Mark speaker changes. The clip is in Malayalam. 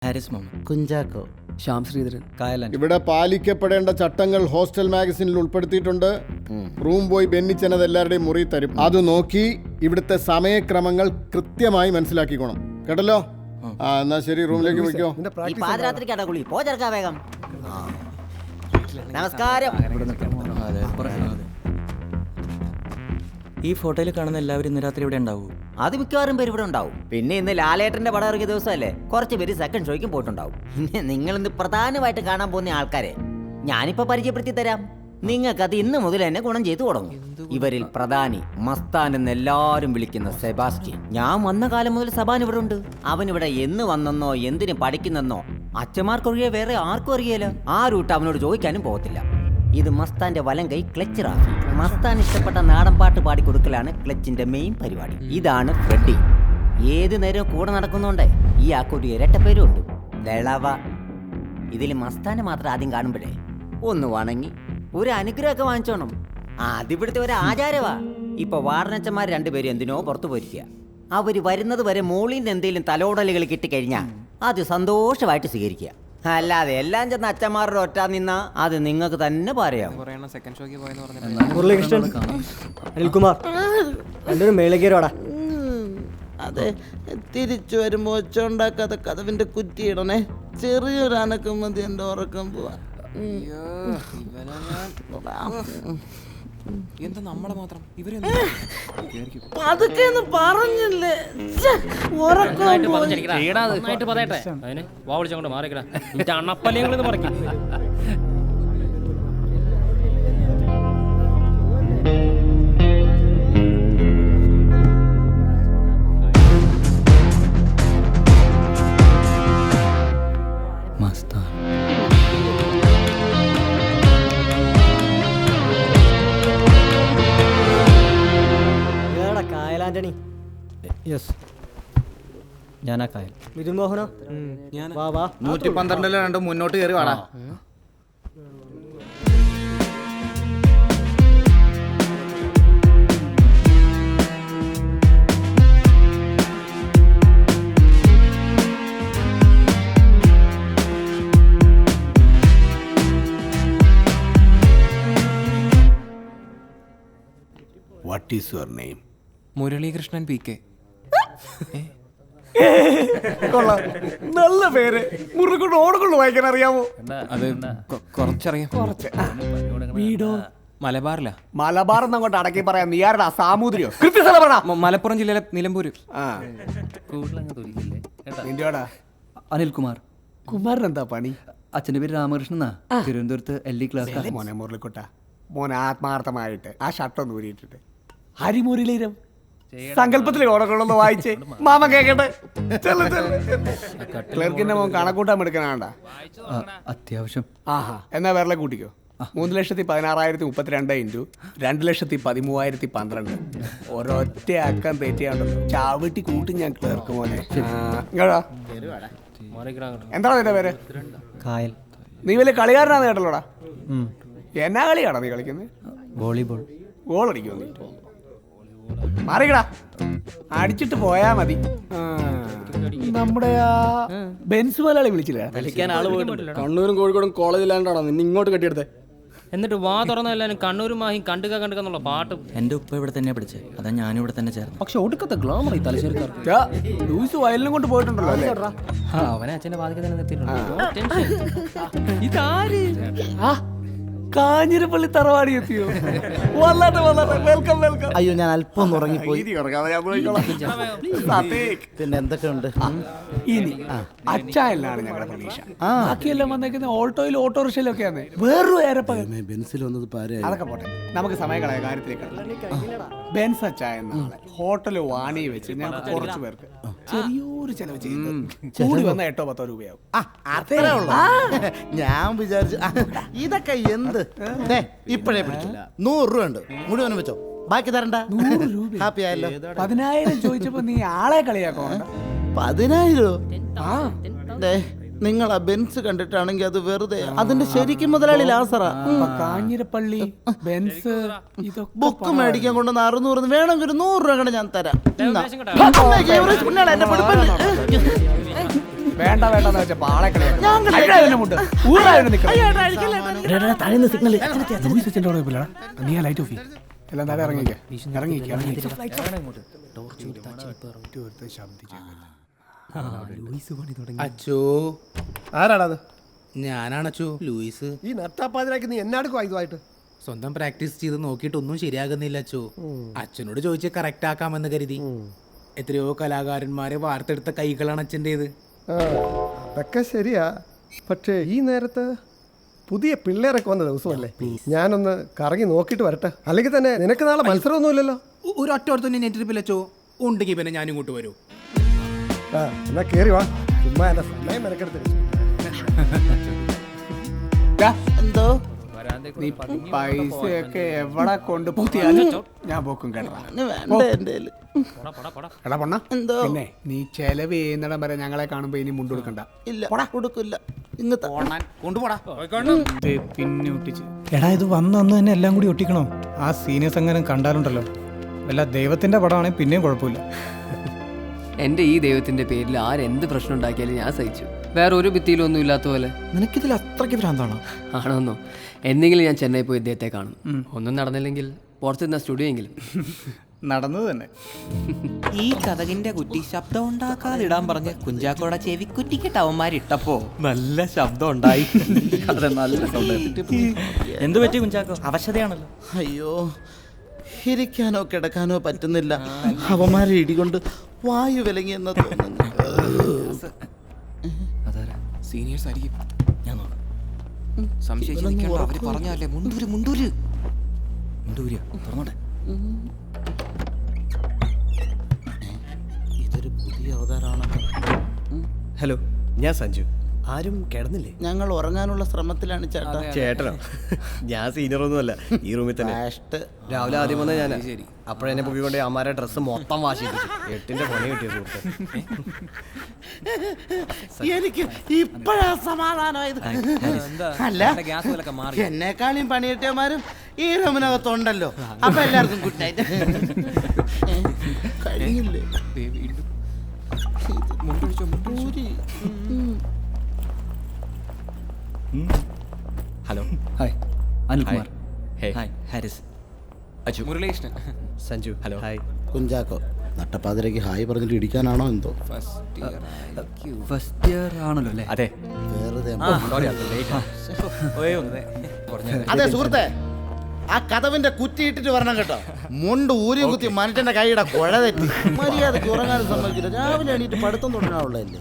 Speaker 1: ഹാരിസ് മോഹൻ,
Speaker 2: കുഞ്ചാക്കോ,
Speaker 3: ശ്യാം ശ്രീധരൻ,
Speaker 1: കായലൻ.
Speaker 4: ഇവിടെ പാലിക്കപ്പെടേണ്ട ചട്ടങ്ങൾ ഹോസ്റ്റൽ മാഗസിനിൽ ഉൾപ്പെടുത്തിയിട്ടുണ്ട്. റൂം ബോയ് ബെന്നിച്ചനത് എല്ലാവരുടെയും മുറി തരും. അത് നോക്കി ഇവിടുത്തെ സമയക്രമങ്ങൾ കൃത്യമായി മനസ്സിലാക്കിക്കോണം. കേട്ടല്ലോ? എന്നാ ശരി, റൂമിലേക്ക് പോയിക്കോ.
Speaker 2: പാതിരാത്രിക്കാടാ കുളി. പോ ചെറുക്കാ വേഗം. നമസ്കാരം.
Speaker 1: ഈ ഫോട്ടോയിൽ കാണുന്ന എല്ലാവരും ഇന്ന് രാത്രി ഇവിടെ ഉണ്ടാവൂ?
Speaker 2: അത് മിക്കവാറും പേര് ഇവിടെ ഉണ്ടാവും. പിന്നെ ഇന്ന് ലാലേട്ടന്റെ പടം ഇറങ്ങിയ ദിവസമല്ലേ, കുറച്ച് പേര് സെക്കൻഡ് ഷോയ്ക്കും പോയിട്ടുണ്ടാവും. പിന്നെ നിങ്ങൾ ഇന്ന് പ്രധാനമായിട്ട് കാണാൻ പോകുന്ന ആൾക്കാരെ ഞാനിപ്പോ പരിചയപ്പെടുത്തി തരാം. നിങ്ങൾക്ക് അത് ഇന്ന് മുതൽ തന്നെ ഗുണം ചെയ്തു തുടങ്ങും. ഇവരിൽ പ്രധാനി മസ്താൻ എന്ന് എല്ലാവരും വിളിക്കുന്ന സെബാസ്റ്റ്യൻ. ഞാൻ വന്ന കാലം മുതൽ സബാൻ ഇവിടെ ഉണ്ട്. അവനിവിടെ എന്ന് വന്നെന്നോ എന്തിനു പഠിക്കുന്നെന്നോ അച്ഛന്മാർക്കൊഴികെ വേറെ ആർക്കും അറിയില്ല. ആ റൂട്ട് അവനോട് ചോദിക്കാനും പോകത്തില്ല. ഇത് മസ്താന്റെ വലം കൈ ക്ലച്ച് റാഫി. മസ്താൻ ഇഷ്ടപ്പെട്ട നാടൻ പാട്ട് പാടിക്കൊടുക്കലാണ് ക്ലച്ചിന്റെ മെയിൻ പരിപാടി. ഇതാണ് ഫ്രെഡി. ഏത് നേരവും കൂടെ നടക്കുന്നുണ്ടേ ഈ ആക്കൊരു ഇരട്ട പേരും ഉണ്ട്, ദളവ. ഇതിൽ മസ്താനെ മാത്രം ആദ്യം കാണുമ്പോഴേ ഒന്ന് വണങ്ങി ഒരു അനുഗ്രഹമൊക്കെ വാങ്ങിച്ചോണം. അതിവിടുത്തെ ഒരു ആചാരവാ. ഇപ്പൊ വാർണച്ചന്മാർ രണ്ടുപേരും എന്തിനോ പുറത്തു പോയിരിക്കുക. അവര് വരുന്നത് വരെ മോളിന്ന് എന്തെങ്കിലും തലോടലുകൾ കിട്ടിക്കഴിഞ്ഞാൽ അത് സന്തോഷമായിട്ട് സ്വീകരിക്കുക. അല്ലാതെ എല്ലാം ചെന്ന് അച്ഛന്മാരുടെ ഒറ്റ നിന്നാ അത് നിങ്ങൾക്ക് തന്നെ പറയാം.
Speaker 3: മുരളീകൃഷ്ണൻ, അനിൽകുമാർ, രണ്ടുപേരും മേളകേരോടാ.
Speaker 5: അതെ, തിരിച്ചു വരുമ്പോ ഒച്ച ഉണ്ടാക്കാതെ കഥവിന്റെ കുറ്റിയിടണേ. ചെറിയൊരു അനക്കം മതി എന്റെ ഉറക്കം പോവാ.
Speaker 6: എന്താ നമ്മളെ മാത്രം
Speaker 5: അതൊക്കെ പറഞ്ഞില്ലേ, ഉറക്കം
Speaker 1: മസ്താൻ.
Speaker 3: ആന്റണി.
Speaker 1: യെസ്, ഞാനാ കായൽ.
Speaker 3: മിഥുൻ മോഹനോ? വാ വാ.
Speaker 7: 112 രണ്ടും മുന്നോട്ട് കയറി വാടാ.
Speaker 8: What is your name?
Speaker 6: Muralikrishnan P K.
Speaker 3: കൊള്ളാം, നല്ല പേര്. മുറുകൊണ്ട് ഓടുകൊണ്ട് വായിക്കാൻ അറിയാമോ?
Speaker 6: അത് കുറച്ചറിയാം.
Speaker 3: വീടോ?
Speaker 6: മലബാറിലാ.
Speaker 3: മലബാർ എന്നങ്ങോട്ട് അടക്കി പറയാം. നീ ആരുടെ? സാമൂതിരിയോ? കൃത്യസ്ഥലം പറ.
Speaker 6: മലപ്പുറം ജില്ലയിലെ നിലമ്പൂര്.
Speaker 3: നിന്റെയോടാ?
Speaker 1: അനിൽകുമാർ.
Speaker 3: കുമാരൻ എന്താ പണി?
Speaker 1: അച്ഛൻ്റെ പേര് രാമകൃഷ്ണനാ. തിരുവനന്തപുരത്ത് LE ക്ലാസ്.
Speaker 3: മോനെ മുരളിക്കുട്ട, മോനെ ആത്മാർത്ഥമായിട്ട് ആ ഷർട്ടൊന്ന് ഊരിയിട്ടിട്ട് ഹരിമുരളീരം സങ്കല്പത്തിലെ ഓടകളൊന്ന് വായിച്ചേ. മാമ കേക്കട്ടെ. ക്ലർക്കിന്റെ മോൻ കണക്കൂട്ടാൻ എടുക്കാനാണ്ട.
Speaker 1: അത്യാവശ്യം.
Speaker 3: ആഹാ, എന്നാ വേറെ കൂട്ടിക്കോ. 3,16,032 ഇൻറ്റു 2,13,012. ഒരൊറ്റ അക്കം തെറ്റിയാണ്ടല്ലോ. ചാവിട്ടി കൂട്ടി ഞാൻ ക്ലർക്ക് മോനെ. എന്താണ് നിന്റെ പേര്?
Speaker 1: കായൽ.
Speaker 3: നീ വലിയ കളിക്കാരനാന്ന് കേട്ടല്ലോടാ. എന്നാ കളിയാടാ നീ കളിക്കുന്നത്?
Speaker 1: വോളിബോൾ.
Speaker 3: ഗോൾ അടിക്കുമോ നീ? മാറിക്കടാ, അടിച്ചിട്ട് പോയാ മതി. നമ്മുടെ ആ ബെൻസ് മലയാളി വിളിച്ചില്ല?
Speaker 7: കണ്ണൂരും കോഴിക്കോടും കോളേജിലാണ്ടാണോ നിന്നെ ഇങ്ങോട്ട് കെട്ടിയെടുത്തേ?
Speaker 9: എന്നിട്ട് വാ തുറന്നെല്ലാരും കണ്ണൂരും മാഹിയും കണ്ടുക എന്നുള്ള പാട്ട്.
Speaker 1: എൻ്റെ ഉപ്പ ഇവിടെ തന്നെ പഠിച്ചത്, അതാ ഞാനും ഇവിടെ തന്നെ ചേർന്നു.
Speaker 3: പക്ഷെ ഒടുക്കത്തെ ഗ്ലാമർ ഈ തലശ്ശേരിക്കാർക്ക്. ലൂയിസ് വയലിനും കൊണ്ട് പോയിട്ടുണ്ടല്ലോ അല്ലേ?
Speaker 9: അവനെ അച്ഛന്റെ വാതിക്കൽ തന്നെ നിർത്തിയിട്ടുണ്ട്. ഇതാര്?
Speaker 3: കാഞ്ഞിരപ്പള്ളി തറവാടി എത്തിയോ? വല്ലാട്ടെ വല്ലാട്ടെ. Welcome welcome.
Speaker 5: അയ്യോ, ഞാൻ അല്പം ഉറങ്ങിപ്പോയി. പിന്നെ എന്തൊക്കെയുണ്ട്?
Speaker 3: ഇനി അച്ചായലാണ് ഞങ്ങളുടെ പ്രതീക്ഷ. ബാക്കിയെല്ലാം വന്നേക്കുന്ന ഓട്ടോയിലും ഓട്ടോറിക്ഷയിലൊക്കെയാണ്. വേറൊരു ഏരപ്പകൽ
Speaker 8: ബെൻസിൽ വന്നത്
Speaker 3: അതൊക്കെ പോട്ടെ, നമുക്ക് സമയം കളയ കാര്യത്തിലേക്ക്. ബെൻസ് അച്ചായ എന്ന ആളെ ഹോട്ടൽ വാണി വെച്ച് ഞങ്ങൾക്ക് കുറച്ച് പേർക്ക് ചെറിയൊരു ചെലവ് ചെയ്യുന്നത് കൂടി വന്ന 8-10 രൂപയാവും.
Speaker 5: അത്രേ ഉള്ളൂ. ഞാൻ വിചാരിച്ചു ഇതൊക്കെ എന്ത്. ഇപ്പഴേ പിടിച്ചില്ല. 100 രൂപ ഉണ്ട്, മുഴുവനും വെച്ചോ. ബാക്കി തരണ്ട.
Speaker 3: 100 രൂപ
Speaker 5: ഹാപ്പി ആയല്ലോ.
Speaker 3: 10,000 ചോദിച്ചപ്പോ നീ ആളെ കളിയാക്കോ?
Speaker 5: 10,000? നിങ്ങൾ ആ ബെൻസ് കണ്ടിട്ടാണെങ്കിൽ അത് വെറുതെ. അതിന്റെ ശരിക്കും മുതലാളി ലാസറ.
Speaker 3: കാഞ്ഞിരപ്പള്ളി ബെൻസ്
Speaker 5: ബുക്ക് മേടിക്കാൻ കൊണ്ടുവന്ന് 600 വേണമെങ്കിൽ ഒരു 100 രൂപ ഞാൻ തരാം.
Speaker 3: വേണ്ട വേണ്ടെന്ന് വെച്ച പാളെ നീ ആ ലൈറ്റ് ഓഫ് ചെയ്യും എല്ലാം താഴെ ഇറങ്ങിക്കേ
Speaker 5: അച്ചോ ആരാടാ അത്? ഞാനാണ് അച്ചോ, ലൂയിസ്.
Speaker 7: ഈ നട്ടാപ്പാതിരാക്കി നീ എന്നാടുക്കും ഇതുമായിട്ട്?
Speaker 5: സ്വന്തം പ്രാക്ടീസ് ചെയ്ത് നോക്കിയിട്ടൊന്നും ശരിയാകുന്നില്ല അച്ചോ. അച്ഛനോട് ചോദിച്ച് കറക്റ്റ് ആക്കാമെന്ന് കരുതി. എത്രയോ കലാകാരന്മാരെ വാർത്തെടുത്ത കൈകളാണ് അച്ഛൻ്റേത്.
Speaker 7: അതൊക്കെ ശരിയാ, പക്ഷേ ഈ നേരത്ത് പുതിയ പിള്ളേരൊക്കെ വന്ന ദിവസമല്ലേ? ഞാനൊന്ന് കറങ്ങി നോക്കിയിട്ട് വരട്ടെ. അല്ലെങ്കിൽ തന്നെ നിനക്ക് നാളെ മത്സരമൊന്നുമില്ലല്ലോ.
Speaker 5: ഒരു ഒറ്റ തന്നെ നെറ്റിരിപ്പില്ല അച്ചോ. ഉണ്ടെങ്കിൽ പിന്നെ ഞാൻ ഇങ്ങോട്ട് വരൂ.
Speaker 7: ആ എന്നാ കേറി വാ, ചുമ്മാ എന്റെ സമയം മെനക്കെടുത്ത്.
Speaker 2: എന്തോ
Speaker 3: നീ പൈസയൊക്കെ എവിടെ കൊണ്ട് പോത്തിയാലും ഞാൻ പോക്കും കേട്ടാ. എടാ പൊണ്ണ, പിന്നെ നീ ചെലവ് ചെയ്യുന്നിടം വരെ ഞങ്ങളെ കാണുമ്പോ ഇനി മുണ്ട് കൊടുക്കണ്ട.
Speaker 2: ഇല്ല കൊടുക്കില്ല. ഇങ്ങത്തെ
Speaker 5: കൊണ്ടുപോടാ.
Speaker 3: പിന്നെ ഒട്ടിച്ച് എടാ ഇത് വന്ന് തന്നെ എല്ലാം കൂടി ഒട്ടിക്കണോ? ആ സീനിയേഴ്സ് എങ്ങനെ കണ്ടാലുണ്ടല്ലോ, വല്ല ദൈവത്തിന്റെ പടമാണെങ്കിൽ പിന്നെയും കുഴപ്പമില്ല.
Speaker 10: എൻ്റെ ഈ ദൈവത്തിൻ്റെ പേരിൽ ആരെന്ത് പ്രശ്നം ഉണ്ടാക്കിയാലും ഞാൻ സഹിച്ചു. വേറെ ഒരു ഭിത്തിയിലൊന്നും ഇല്ലാത്ത പോലെ.
Speaker 1: നിനക്കിതിൽ അത്രയ്ക്ക് ഭ്രാന്താണോ?
Speaker 10: ആണോന്നോ? എന്തെങ്കിലും ഞാൻ ചെന്നൈ പോയി ഇദ്ദേഹത്തെ കാണും. ഒന്നും നടന്നില്ലെങ്കിൽ പുറത്തുനിന്ന സ്റ്റുഡിയോ എങ്കിലും.
Speaker 3: നടന്നത് തന്നെ.
Speaker 6: ഈ കഥകിന്റെ കുറ്റി ശബ്ദം ഉണ്ടാക്കാതിടാൻ പറഞ്ഞ് കുഞ്ചാക്കോടെ ചെവി കുറ്റിക്ക് ടവന്മാരിട്ടപ്പോ നല്ല ശബ്ദം ഉണ്ടായി.
Speaker 1: എന്തു പറ്റി കുഞ്ചാക്കോ? അവശതയാണല്ലോ.
Speaker 2: അയ്യോ, ഇരിക്കാനോ കിടക്കാനോ പറ്റുന്നില്ല. അവന്മാരെ ഇടികൊണ്ട് വായു വിലങ്ങിയെന്ന് തോന്നുന്നു.
Speaker 6: സീനിയേഴ്സ് ആയിരിക്കും. ഞാൻ സംശയിച്ചു നിൽക്കേണ്ട. അവര് പറഞ്ഞല്ലേ മുണ്ടൂര് മുണ്ടൂര്
Speaker 1: മുണ്ടൂരിയാ? തുറന്നോട്ടെ.
Speaker 2: ഇതൊരു പുതിയ അവതാരമാണ്.
Speaker 8: ഹലോ, ഞാൻ സഞ്ജു. ആരും കിടന്നില്ലേ?
Speaker 2: ഞങ്ങൾ ഉറങ്ങാനുള്ള ശ്രമത്തിലാണ് ചേട്ടാ.
Speaker 8: ചേട്ടനോ? ഞാൻ സീനിയർ ഒന്നുമല്ല, ഈ റൂമിൽ തന്നെ. രാവിലെ ആദ്യം വന്ന ഞാൻ. അപ്പോഴെന്നെ പൊക്കിക്കൊണ്ട് അമ്മാരെ ഡ്രസ്സ് മൊത്തം വാഷ് ചെയ്യിപ്പിച്ചു. 8ന്റെ പണി കിട്ടിയ സുഹൃത്ത്.
Speaker 2: എനിക്ക് ഇപ്പോഴാ സമാധാനമായത്. അല്ല, എന്നെക്കാളും പണി കിട്ടിയമാരും ഈ റൂമിനകത്തുണ്ടല്ലോ. അപ്പൊ എല്ലാവർക്കും ഗുഡ് നൈറ്റ്. കഴിഞ്ഞില്ലേ?
Speaker 1: Hello.
Speaker 3: Hi,
Speaker 1: Anilkumar. Hi, Haris. Achu.
Speaker 6: Muralikrishnan.
Speaker 8: Sanju. Hello. Hi.
Speaker 5: Kunchacko നട്ടപ്പാതിരക്ക് ഹായ് പറഞ്ഞിട്ട് ഇടിക്കാനാണോ എന്തോ?
Speaker 1: ഫസ്റ്റ് ഇയർ ആണല്ലോ അല്ലേ?
Speaker 8: അതെ.
Speaker 5: വെറുതെ
Speaker 2: അതെ സുഹൃത്തെ, ആ കഥവിന്റെ കുറ്റിയിട്ടിട്ട് വരണം കേട്ടോ. മുണ്ട് ഊരിയും കുത്തി മനുഷ്യന്റെ കൈയുടെ കുഴ തെറ്റി. മര്യാദക്ക് ഉറങ്ങാനും സമ്മതിക്കില്ല. രാവിലെ എണീറ്റ് പഠിത്തം തുടങ്ങാനുള്ളതല്ലേ.